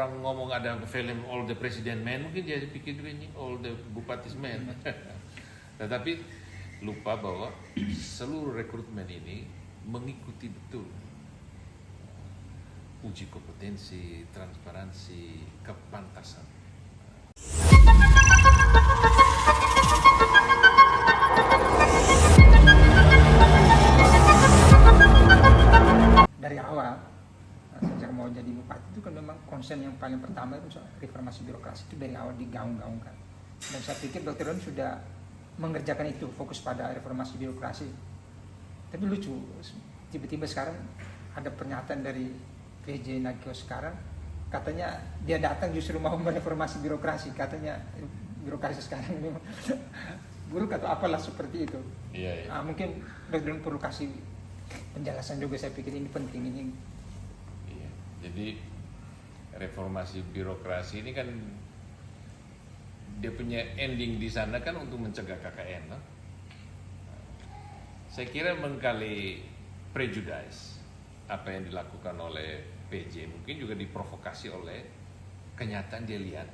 Orang ngomong ada film All the President Men, mungkin dia pikir ini All the Bupatis Men. Tetapi lupa bahwa seluruh rekrutmen ini mengikuti betul uji kompetensi, transparansi, kepantasan. Dari awal sejak mau jadi bupati itu kan memang concern yang paling pertama itu soal reformasi birokrasi, itu dari awal digaung-gaungkan. Dan saya pikir Dr. Doni sudah mengerjakan itu, fokus pada reformasi birokrasi. Tapi lucu, tiba-tiba sekarang ada pernyataan dari PJ Nagio sekarang, katanya dia datang justru mau mereformasi birokrasi, katanya birokrasi sekarang memang buruk atau apalah seperti itu. Iya. Mungkin Dr. Doni perlu kasih penjelasan juga, saya pikir ini penting ini. Iya. Jadi reformasi birokrasi ini kan dia punya ending di sana kan untuk mencegah KKN, no? Saya kira mengkali prejudice apa yang dilakukan oleh PJ mungkin juga diprovokasi oleh kenyataan dia lihat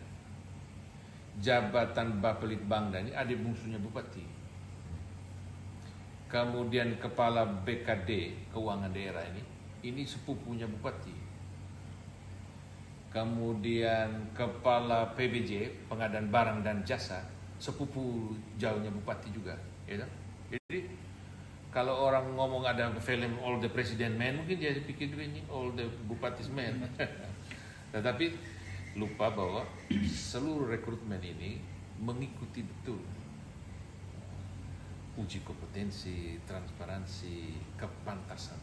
jabatan Bapelitbangda ini adik bungsunya bupati. Kemudian kepala BKD keuangan daerah ini sepupunya bupati. Kemudian kepala PBJ pengadaan barang dan jasa sepupu jauhnya bupati juga, ya kan? Jadi kalau orang ngomong ada film All the President Men, mungkin dia pikir ini All the Bupatis Men. Tetapi lupa bahwa seluruh rekrutmen ini mengikuti betul uji kompetensi, transparansi, kepantasan.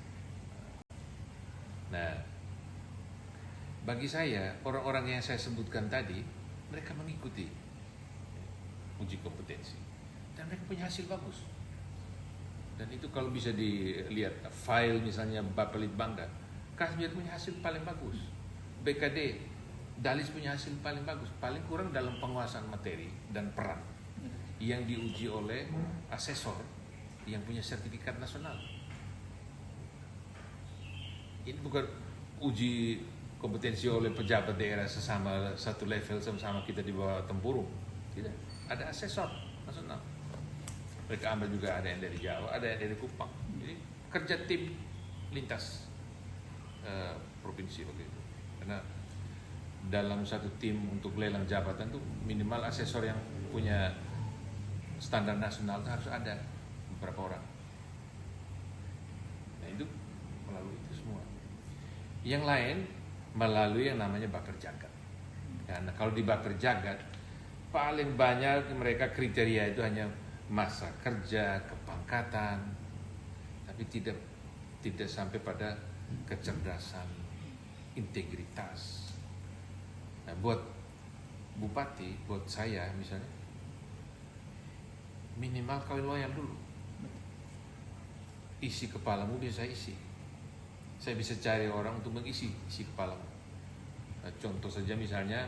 Nah, bagi saya, orang-orang yang saya sebutkan tadi, mereka mengikuti uji kompetensi. Dan mereka punya hasil bagus. Dan itu kalau bisa dilihat, file misalnya Bapelitbangda, Kasmir punya hasil paling bagus. BKD, Dalis punya hasil paling bagus. Paling kurang dalam penguasaan materi dan peran yang diuji oleh asesor yang punya sertifikat nasional. Ini bukan uji kompetensi oleh pejabat daerah sesama satu level sama kita di bawah tempurung. Tidak, ada asesor nasional. Mereka ambil juga ada yang dari Jawa, ada yang dari Kupang. Jadi kerja tim lintas provinsi begitu. Karena dalam satu tim untuk lelang jabatan tuh minimal asesor yang punya standar nasional itu harus ada beberapa orang. Nah itu melalui itu semua. Yang lain melalui yang namanya Baper Jagat. Karena kalau di Baper Jagat paling banyak mereka kriteria itu hanya masa kerja, kepangkatan, tapi tidak sampai pada kecerdasan, integritas. Nah, buat bupati, buat saya misalnya, minimal kawin loyal dulu. Isi kepalamu bisa saya isi. Saya bisa cari orang untuk mengisi isi kepalamu. Nah, contoh saja misalnya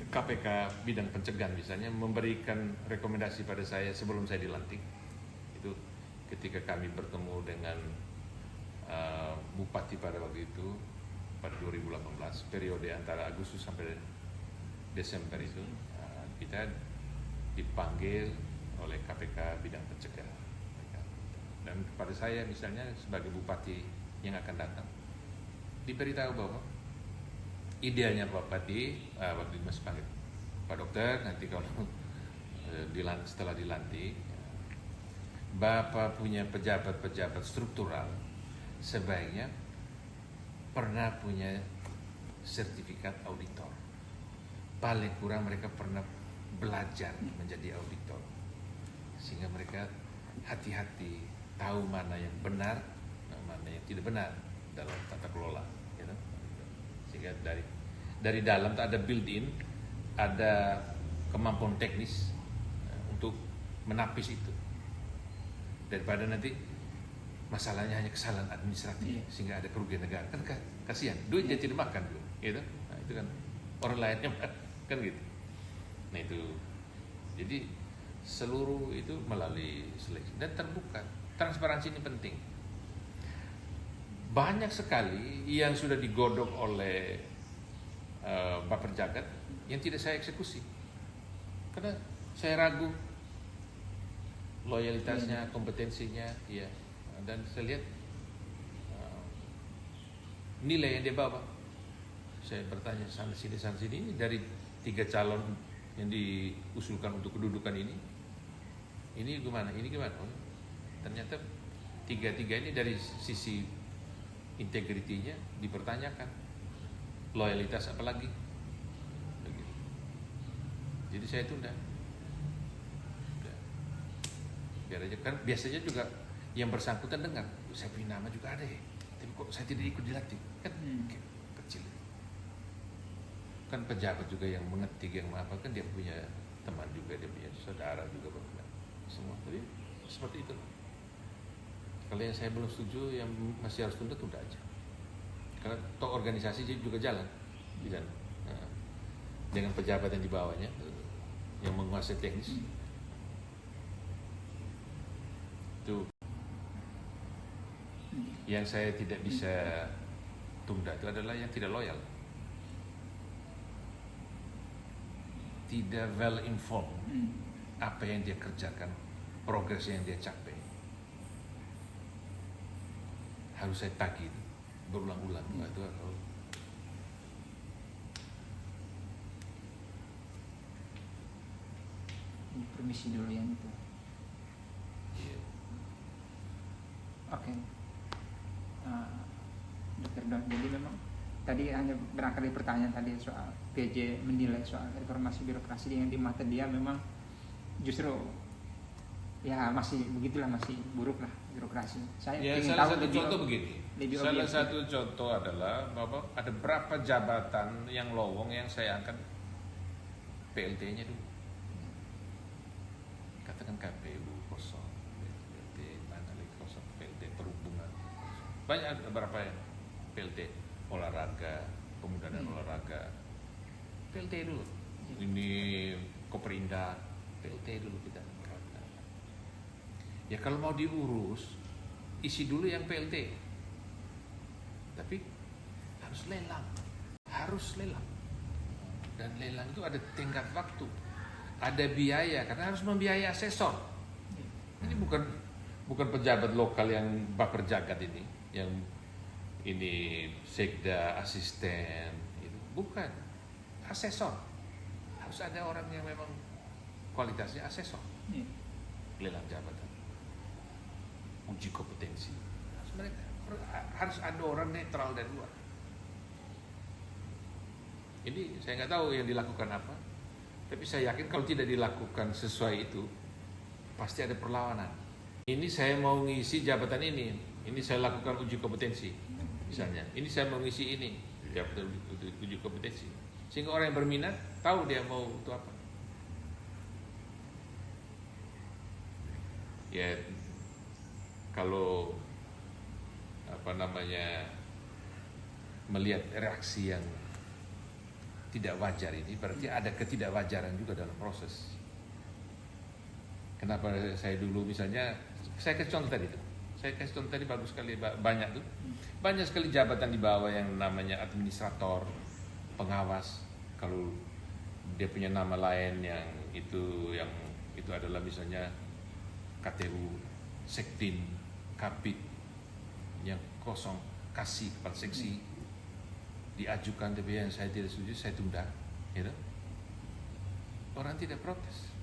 KPK bidang pencegahan misalnya memberikan rekomendasi pada saya sebelum saya dilantik. Itu ketika kami bertemu dengan bupati pada waktu itu pada 2018, periode antara Agustus sampai Desember itu, kita dipanggil oleh KPK bidang pencegahan. Dan kepada saya misalnya sebagai bupati yang akan datang diberitahu bahwa idealnya Pak Bupati, waktu itu masih panggil Pak Dokter, nanti kalau setelah dilantik, Bapak punya pejabat-pejabat struktural sebaiknya pernah punya sertifikat auditor. Paling kurang mereka pernah belajar menjadi auditor, sehingga mereka hati-hati tahu mana yang benar, mana yang tidak benar dalam tata kelola. Gitu. Sehingga dari dalam ada built-in, ada kemampuan teknis untuk menapis itu, daripada nanti masalahnya hanya kesalahan administratif sehingga ada kerugian negara. Kan kasihan, duit dia tidak makan dulu, gitu. Nah, itu kan orang lainnya kan gitu. Nah itu, jadi seluruh itu melalui seleksi dan terbuka. Transparansi ini penting. Banyak sekali yang sudah digodok oleh pejabat yang tidak saya eksekusi karena saya ragu loyalitasnya, kompetensinya, ya, dan saya lihat nilai yang dia bawa. Saya bertanya sana sini dari 3 calon yang diusulkan untuk kedudukan ini gimana? Oh, ternyata 3 ini dari sisi integritinya dipertanyakan, loyalitas apalagi. Begitu. Jadi saya tunda. Biar aja, kan biasanya juga yang bersangkutan dengar, saya punya nama juga ada ya, tapi kok saya tidak ikut dilatih, kan kecil. Kan pejabat juga yang mengetik, yang apa, kan dia punya teman juga, dia punya saudara juga, semua. Tapi seperti itu. Kalau yang saya belum setuju, yang masih harus tunda aja. Karena toh organisasi juga jalan di sana. Nah, dengan pejabat yang di bawahnya, yang menguasai teknis. Itu yang saya tidak bisa tunda itu adalah yang tidak loyal, tidak well informed apa yang dia kerjakan, progres yang dia capai. Harus saya tagih berulang-ulang. Itu permisi dulu yang itu. Oke. Dokter Don, jadi memang tadi hanya berangkat dari pertanyaan tadi soal PJ menilai soal reformasi birokrasi yang di mata dia memang justru ya masih begitulah, masih buruk lah birokrasi. Saya ingin salah tahu satu contoh begini. Salah satu contoh adalah bahwa ada berapa jabatan yang lowong yang saya angkat PLT-nya dulu. Katakan KPU kosong, PLT mana lagi kosong, PLT perhubungan. Banyak berapa ya PLT olahraga, pemuda dan olahraga, PLT dulu. Ini Koperindah, PLT dulu kita. Ya kalau mau diurus, isi dulu yang PLT. Tapi harus lelang. Dan lelang itu ada tenggat waktu, ada biaya karena harus membiayai asesor. Ini bukan pejabat lokal yang baper jagat ini, yang ini sekda, asisten, itu bukan asesor. Harus ada orang yang memang kualitasnya asesor. Lelang jabatan, uji kompetensi. Harus ada orang netral dari luar. Ini saya nggak tahu yang dilakukan apa, tapi saya yakin kalau tidak dilakukan sesuai itu, pasti ada perlawanan. Ini saya mau ngisi jabatan ini saya lakukan uji kompetensi, misalnya. Ini saya mau ngisi ini, jabatan uji kompetensi, sehingga orang yang berminat tahu dia mau itu apa. Ya, kalau melihat reaksi yang tidak wajar ini, berarti ada ketidakwajaran juga dalam proses. Kenapa saya dulu misalnya, saya kasih contoh tadi bagus sekali, banyak sekali jabatan di bawah yang namanya administrator, pengawas. Kalau dia punya nama lain yang itu adalah misalnya KTU, Sektin, Kapit, yang kosong, kasih kepala seksi, diajukan tapi yang saya tidak setuju, saya tunda, gitu. Orang tidak protes,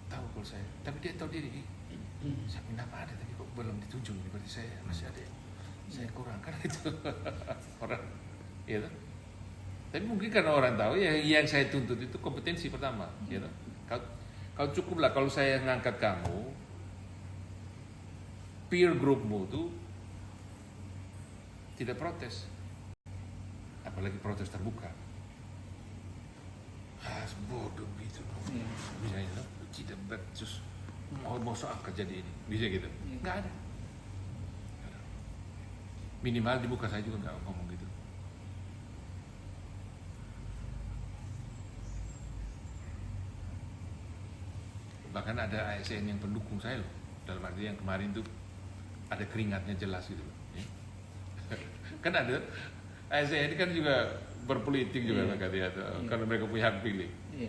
tahu kalau saya, tapi dia tahu diri, saya punya nama ada tapi kok belum ditunjuk, berarti saya masih ada yang saya kurang, kan itu orang, gitu. Tapi mungkin karena orang tahu yang saya tuntut itu kompetensi pertama, gitu. Kau cukuplah kalau saya ngangkat kamu, peer groupmu tuh tidak protes, apalagi protes terbuka. Bodoh gitu, misalnya tidak becus, mau soal kerja ini, bisa gitu, nggak ada. Minimal di muka saya juga nggak ngomong gitu. Bahkan ada ASN yang pendukung saya loh, dalam arti yang kemarin tuh ada keringatnya jelas gitu loh. Kan ada ASN ini kan juga berpolitik juga Iya. mereka, Iya. karena mereka punya hak pilih. Iya.